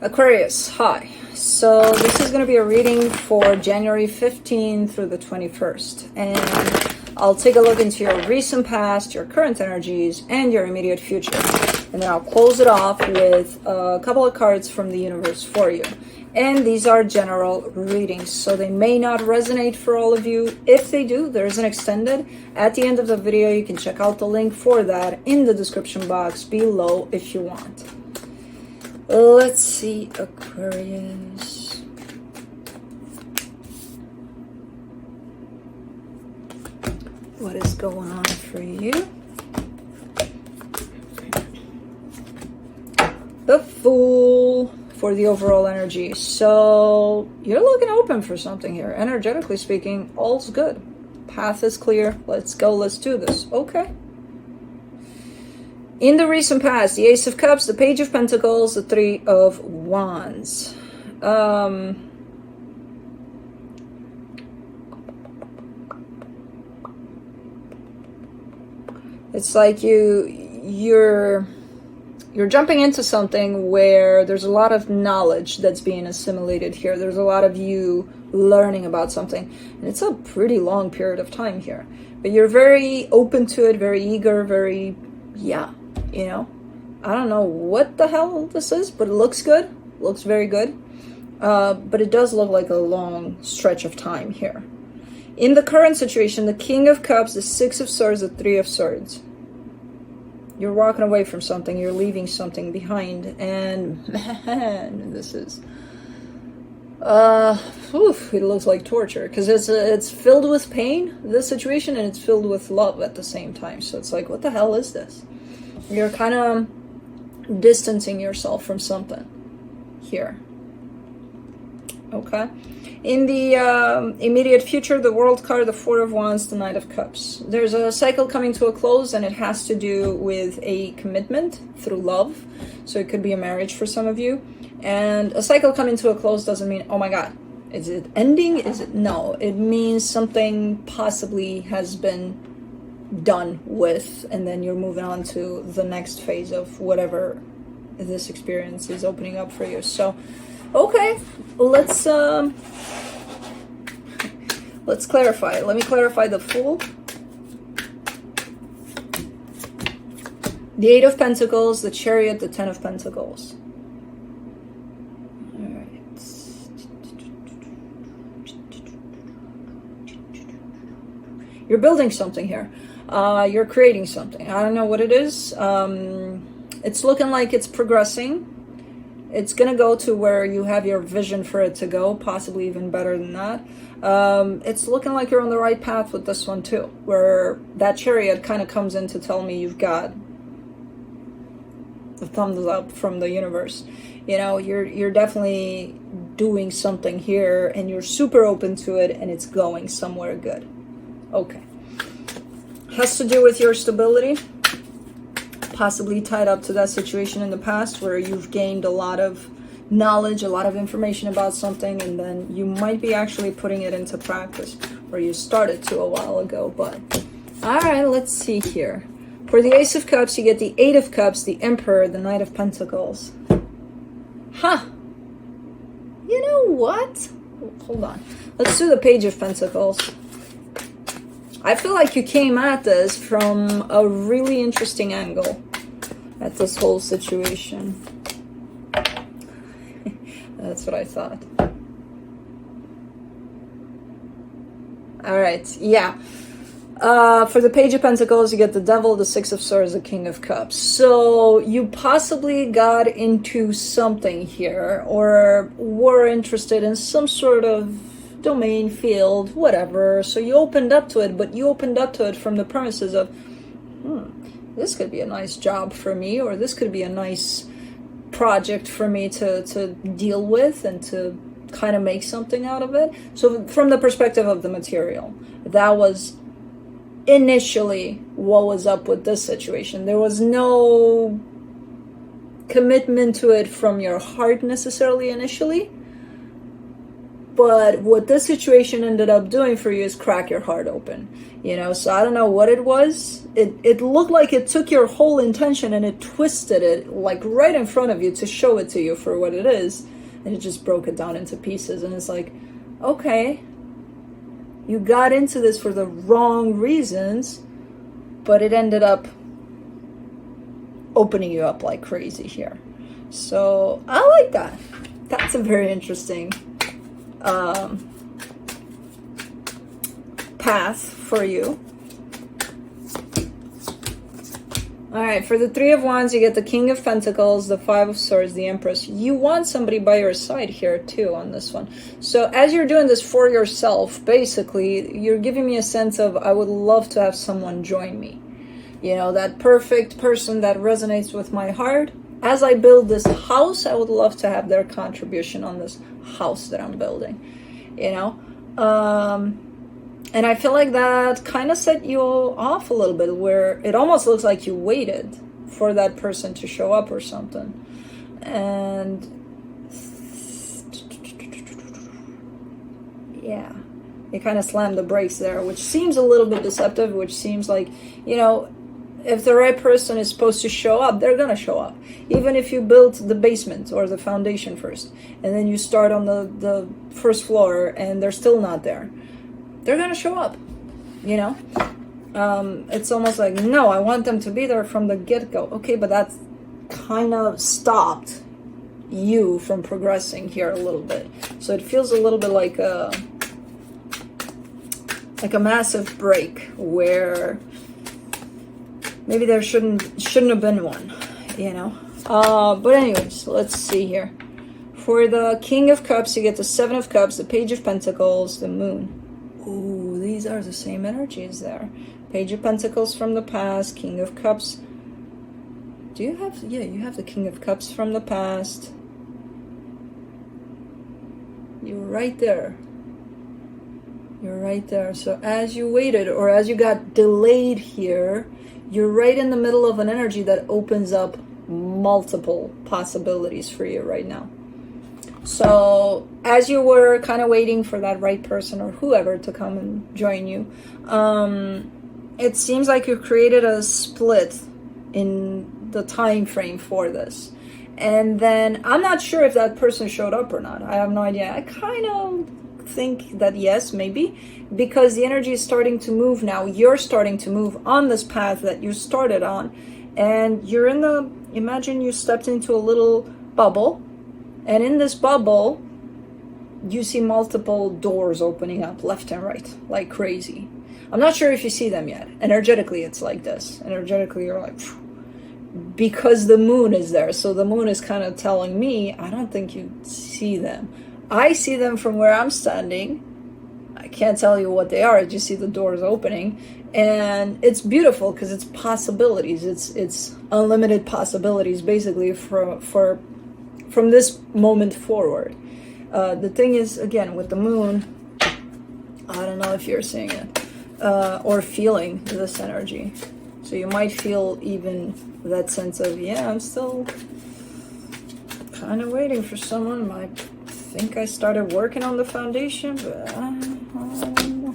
Aquarius, hi. So this is going to be a reading for January 15th through the 21st. And I'll take a look into your recent past, your current energies, and your immediate future. And then I'll close it off with a couple of cards from the universe for you. And these are general readings, so they may not resonate for all of you. If they do, there's an extended. At the end of the video, you can check out the link for that in the description box below if you want. Let's see, Aquarius. What is going on for you? The Fool for the overall energy. So you're looking open for something here. Energetically speaking, all's good. Path is clear. Let's go. Let's do this. Okay. In the recent past, the Ace of Cups, the Page of Pentacles, the Three of Wands. It's like you're jumping into something where there's a lot of knowledge that's being assimilated here. There's a lot of you learning about something. And it's a pretty long period of time here. But you're very open to it, very eager, very, yeah. You know, I don't know what the hell this is, but it looks good. Looks very good. But it does look like a long stretch of time here. In the current situation, the King of Cups, the Six of Swords, the Three of Swords. You're walking away from something. You're leaving something behind. And man, this is... it looks like torture. Because it's filled with pain, this situation, and it's filled with love at the same time. So it's like, what the hell is this? You're kind of distancing yourself from something here. Okay. In the immediate future, the World card, the Four of Wands, the Knight of Cups. There's a cycle coming to a close, and it has to do with a commitment through love. So it could be a marriage for some of you. And a cycle coming to a close doesn't mean, oh my God, is it ending? Is it? No, it means something possibly has been done with, and then you're moving on to the next phase of whatever this experience is opening up for you. So okay, let's clarify. Let me clarify the Fool, the Eight of Pentacles, the Chariot, the Ten of Pentacles. All right, you're building something here. You're creating something. I don't know what it is. It's looking like it's progressing. It's going to go to where you have your vision for it to go, possibly even better than that. It's looking like you're on the right path with this one too, where that Chariot kind of comes in to tell me you've got the thumbs up from the universe. You know, you're definitely doing something here, and you're super open to it, and it's going somewhere good. Okay. Has to do with your stability, possibly tied up to that situation in the past where you've gained a lot of knowledge, a lot of information about something, and then you might be actually putting it into practice, or you started to a while ago. But all right, let's see here. For the Ace of Cups, you get the Eight of Cups, the Emperor, the Knight of Pentacles. Huh. You know what? Hold on. Let's do the Page of Pentacles. I feel like you came at this from a really interesting angle at this whole situation. That's what I thought. All right, yeah. For the Page of Pentacles, you get the Devil, the Six of Swords, the King of Cups. So you possibly got into something here, or were interested in some sort of domain, field, whatever. So you opened up to it, but you opened up to it from the premises of, this could be a nice job for me, or this could be a nice project for me to deal with and to kind of make something out of it. So from the perspective of the material, that was initially what was up with this situation. There was no commitment to it from your heart necessarily initially. But what this situation ended up doing for you is crack your heart open, you know. So I don't know what it was. It looked like it took your whole intention and it twisted it like right in front of you to show it to you for what it is, and it just broke it down into pieces. And it's like, okay, you got into this for the wrong reasons, but it ended up opening you up like crazy here. So I like that. That's a very interesting path for you. All right, for the Three of Wands, you get the King of Pentacles, the Five of Swords, the Empress. You want somebody by your side here too on this one. So as you're doing this for yourself, basically, you're giving me a sense of, I would love to have someone join me. You know, that perfect person that resonates with my heart. As I build this house, I would love to have their contribution on this house that I'm building, you know. And I feel like that kind of set you off a little bit, where it almost looks like you waited for that person to show up or something. And yeah, you kind of slammed the brakes there, which seems a little bit deceptive, which seems like, you know, if the right person is supposed to show up, they're going to show up. Even if you built the basement or the foundation first, and then you start on the first floor and they're still not there, they're going to show up, you know? It's almost like, no, I want them to be there from the get-go. Okay, but that's kind of stopped you from progressing here a little bit. So it feels a little bit like a massive break where maybe there shouldn't have been one, you know? But anyways, let's see here. For the King of Cups, you get the Seven of Cups, the Page of Pentacles, the Moon. Ooh, these are the same energies there. Page of Pentacles from the past, King of Cups. Do you have, yeah, you have the King of Cups from the past. You're right there. You're right there. So as you waited, or as you got delayed here, you're right in the middle of an energy that opens up multiple possibilities for you right now. So as you were kind of waiting for that right person or whoever to come and join you, it seems like you created a split in the time frame for this. And then I'm not sure if that person showed up or not. I have no idea. I kind of think that yes, maybe, because the energy is starting to move now. You're starting to move on this path that you started on, and you're in the, imagine you stepped into a little bubble, and in this bubble you see multiple doors opening up left and right like crazy. I'm not sure if you see them yet. Energetically it's like this. Energetically you're like, phew, because the moon is there. So the moon is kind of telling me, I don't think you see them. I see them from where I'm standing. I can't tell you what they are. I just see the doors opening, and it's beautiful because it's possibilities. It's unlimited possibilities, basically, from this moment forward. The thing is, again, with the moon, I don't know if you're seeing it or feeling this energy. So you might feel even that sense of, yeah, I'm still kind of waiting for someone. I think I started working on the foundation, but I don't know.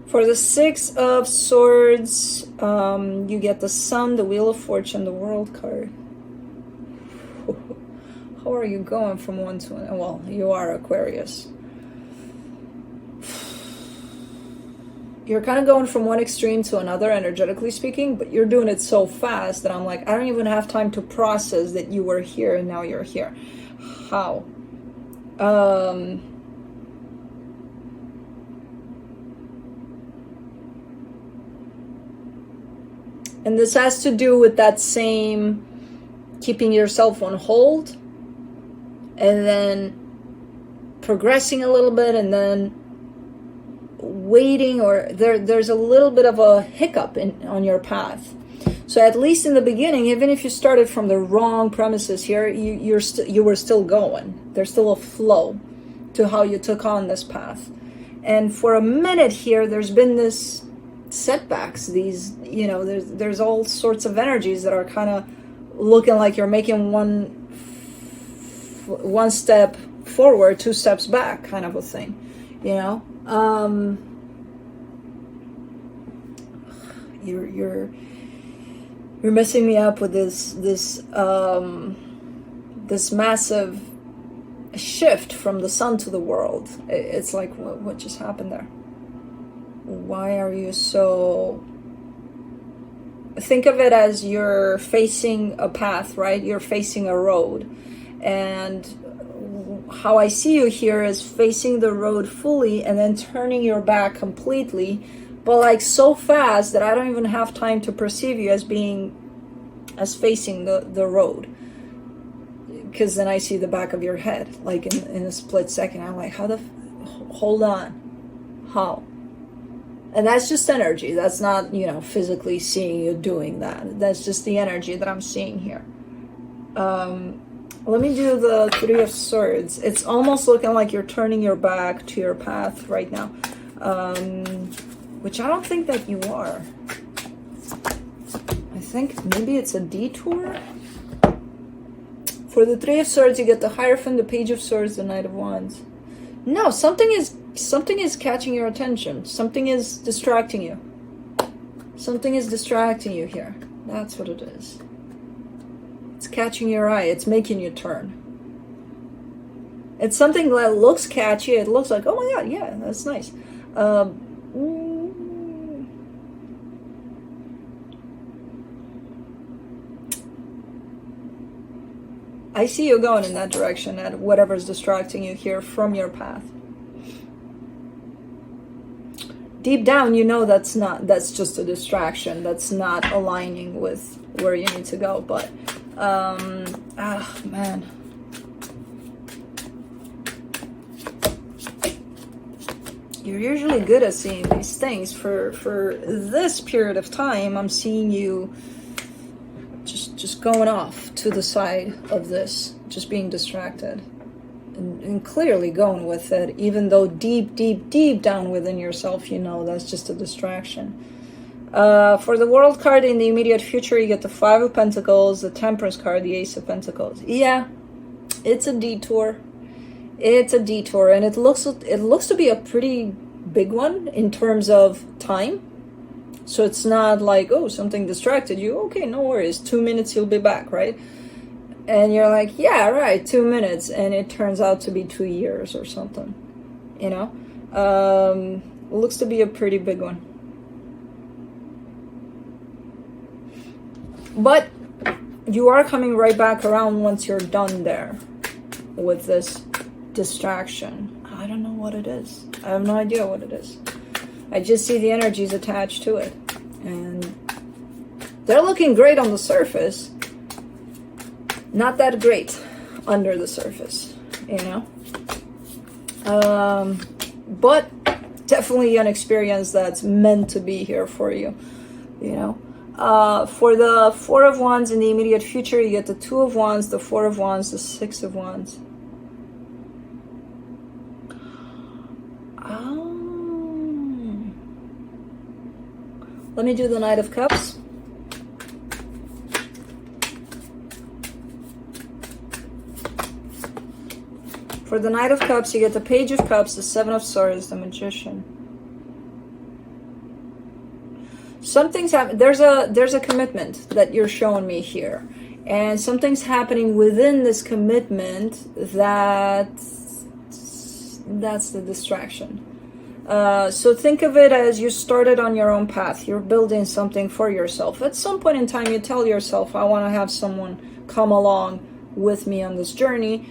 For the Six of Swords, you get the Sun, the Wheel of Fortune, the World card. How are you going from one to another? Well, you are Aquarius. You're kind of going from one extreme to another, energetically speaking, but you're doing it so fast that I'm like, I don't even have time to process that you were here and now you're here. How? And this has to do with that same keeping yourself on hold and then progressing a little bit and then waiting, or there's a little bit of a hiccup on your path. So at least in the beginning, even if you started from the wrong premises here, you were still going. There's still a flow to how you took on this path. And for a minute here, there's been this setbacks. These, you know, there's all sorts of energies that are kind of looking like you're making one step forward, 2 steps back, kind of a thing, you know. You're messing me up with this massive shift from the sun to the world. It's like, what just happened there? Why are you so... Think of it as you're facing a path, right? You're facing a road. And how I see you here is facing the road fully and then turning your back completely, but like so fast that I don't even have time to perceive you as facing the road. Because then I see the back of your head, like in a split second. I'm like, hold on, how? And that's just energy. That's not, you know, physically seeing you doing that. That's just the energy that I'm seeing here. Let me do the Three of Swords. It's almost looking like you're turning your back to your path right now. Which I don't think that you are. I think maybe it's a detour. For the Three of Swords, you get the Hierophant, the Page of Swords, the Knight of Wands. No, something is catching your attention. Something is distracting you. Something is distracting you here. That's what it is. It's catching your eye. It's making you turn. It's something that looks catchy. It looks like, oh my god, yeah, that's nice. I see you going in that direction at whatever's distracting you here from your path. Deep down, you know that's just a distraction. That's not aligning with where you need to go. But, man. You're usually good at seeing these things. For this period of time, I'm seeing you just going off to the side of this, just being distracted, and clearly going with it, even though deep down within yourself, you know that's just a distraction. For the World card in the immediate future, you get the Five of Pentacles, the Temperance card, the Ace of Pentacles. Yeah, it's a detour. It's a detour, and it looks to be a pretty big one in terms of time. So it's not like, oh, something distracted you. Okay, no worries. 2 minutes, you'll be back, right? And you're like, yeah, right, 2 minutes. And it turns out to be 2 years or something, you know? Looks to be a pretty big one. But you are coming right back around once you're done there with this distraction. I don't know what it is. I have no idea what it is. I just see the energies attached to it. And they're looking great on the surface. Not that great under the surface, you know? But definitely an experience that's meant to be here for you, you know? For the Four of Wands in the immediate future, you get the Two of Wands, the Four of Wands, the Six of Wands. Let me do the Knight of Cups. For the Knight of Cups, you get the Page of Cups, the Seven of Swords, the Magician. Something's happening. There's a commitment that you're showing me here, and something's happening within this commitment that's the distraction. So think of it as you started on your own path. You're building something for yourself. At some point in time, you tell yourself, I want to have someone come along with me on this journey.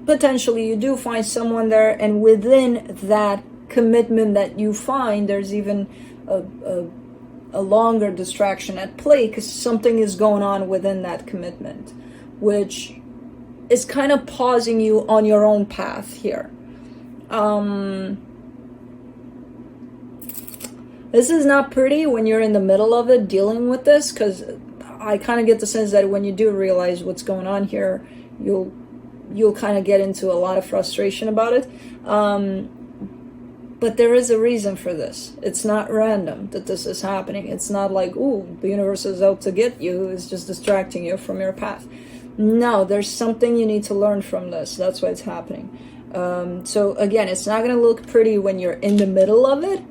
Potentially, you do find someone there, and within that commitment that you find, there's even a longer distraction at play because something is going on within that commitment, which is kind of pausing you on your own path here. This is not pretty when you're in the middle of it dealing with this, because I kind of get the sense that when you do realize what's going on here, you'll kind of get into a lot of frustration about it. But there is a reason for this. It's not random that this is happening. It's not like, ooh, the universe is out to get you. It's just distracting you from your path. No, there's something you need to learn from this. That's why it's happening. So again, it's not going to look pretty when you're in the middle of it.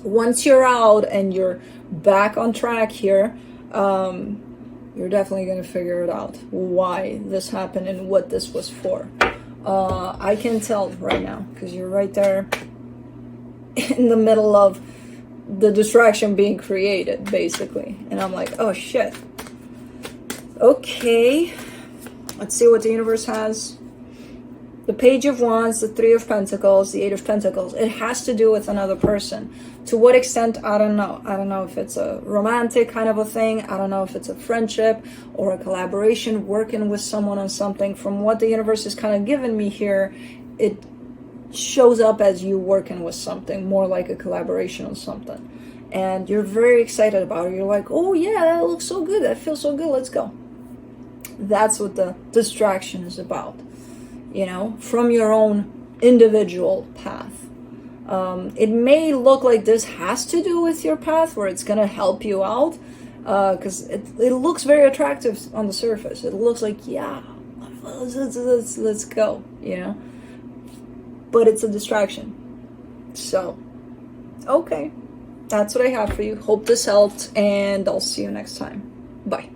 Once you're out and you're back on track here, you're definitely going to figure it out why this happened and what this was for. I can tell right now because you're right there in the middle of the distraction being created, basically. And I'm like, oh shit. Okay, let's see what the universe has. The Page of Wands, the Three of Pentacles, the Eight of Pentacles. It has to do with another person. To what extent, I don't know. I don't know if it's a romantic kind of a thing. I don't know if it's a friendship or a collaboration, working with someone on something. From what the universe is kind of giving me here, it shows up as you working with something, more like a collaboration on something. And you're very excited about it. You're like, oh yeah, that looks so good. That feels so good. Let's go. That's what the distraction is about. You know, from your own individual path. It may look like this has to do with your path, where it's going to help you out, because it looks very attractive on the surface. It looks like, yeah, let's go, you know. But it's a distraction. So, okay. That's what I have for you. Hope this helped, and I'll see you next time. Bye.